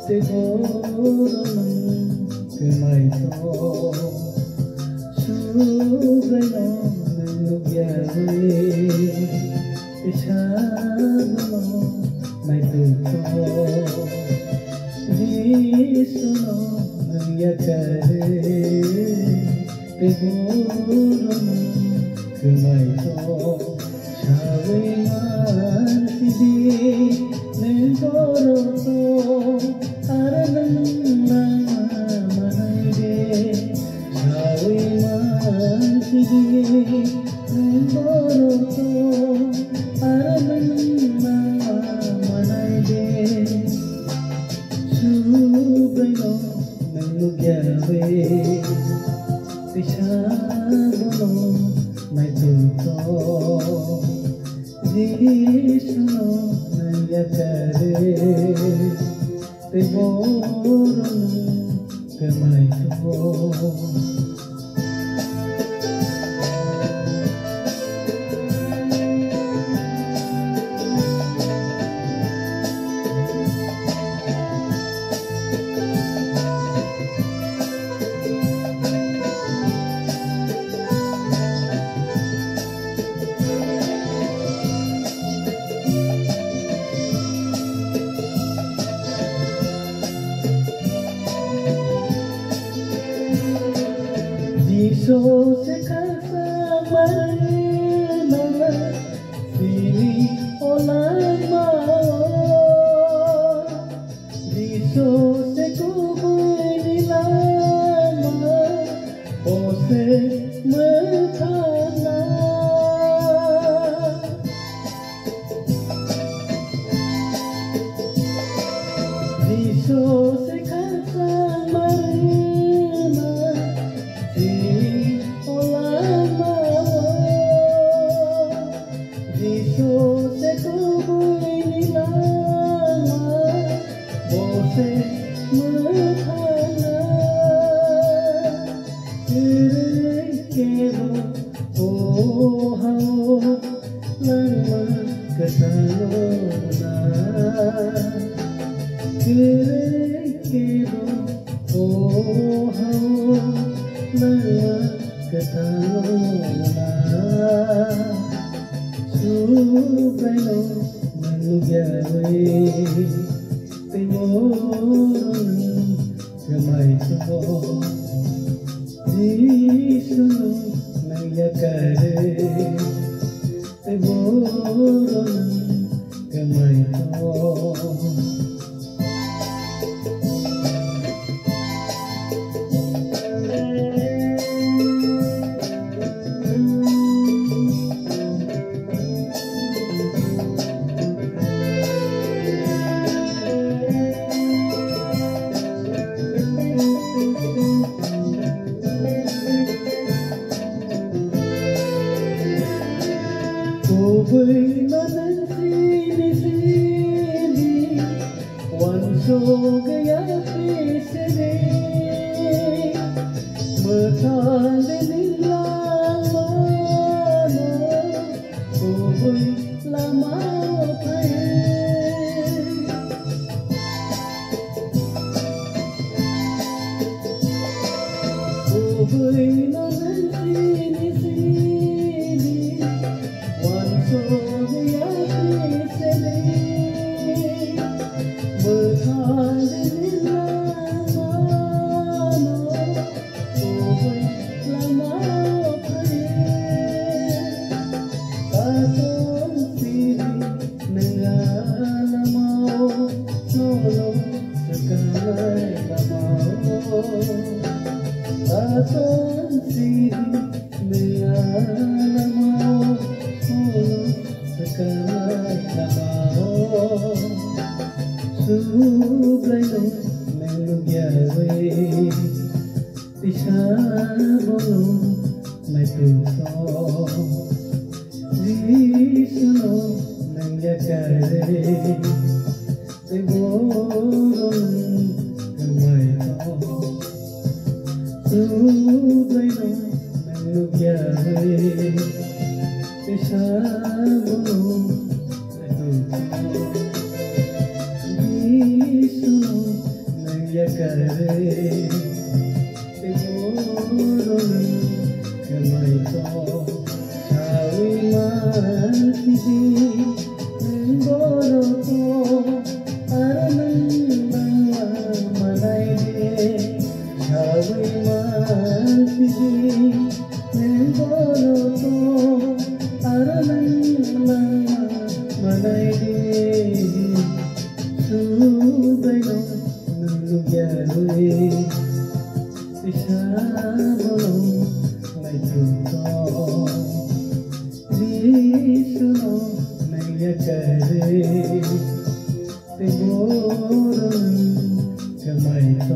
te boronang kamay ko subay mo ng lugyari isama mo may tuto Viso ng yakari te boronang kamay ko Sawiman hindi ng boroto aralan lang manayde Sawiman hindi ng boroto aralan lang manayde Subay mo ng lugyari Pisado mo may tuto Viso ng yakari te boronang kamay ko Viso se casa marina Fili olama Viso se kuboy nilama Ose metana Viso se casa marina Viso se kuboy nilama Bose metana Kiray kebo oh hao Lama katalo na Kiray kebo oh hao Lama katalo na Subay mo ng lugyari te boronang kamay ko Viso ng yakari te boronang kamay ko Kuboy man sili-sili Wanso gaya pisili Mathalin lama Kuboy lama Kuboy man sili-sili Wanso gaya pisili Mathalin lama Kuboy lama Katong sili ng alamaw Lolo sa kamay lamaw Katong sili ng alamaw sa kamay lamaw Subay mo ng lugyari Pisamo mo may puso Viso ng yakari te boronang kamay ko Subay mo ng lugyari Pisamo mo may puso kare te boron kamay to sawi man tidi boro to aranang manay de sawi man tidi boro to aranang manay de subay no nulugyari isamo may tuto Vishnu nayakare te boron kamay to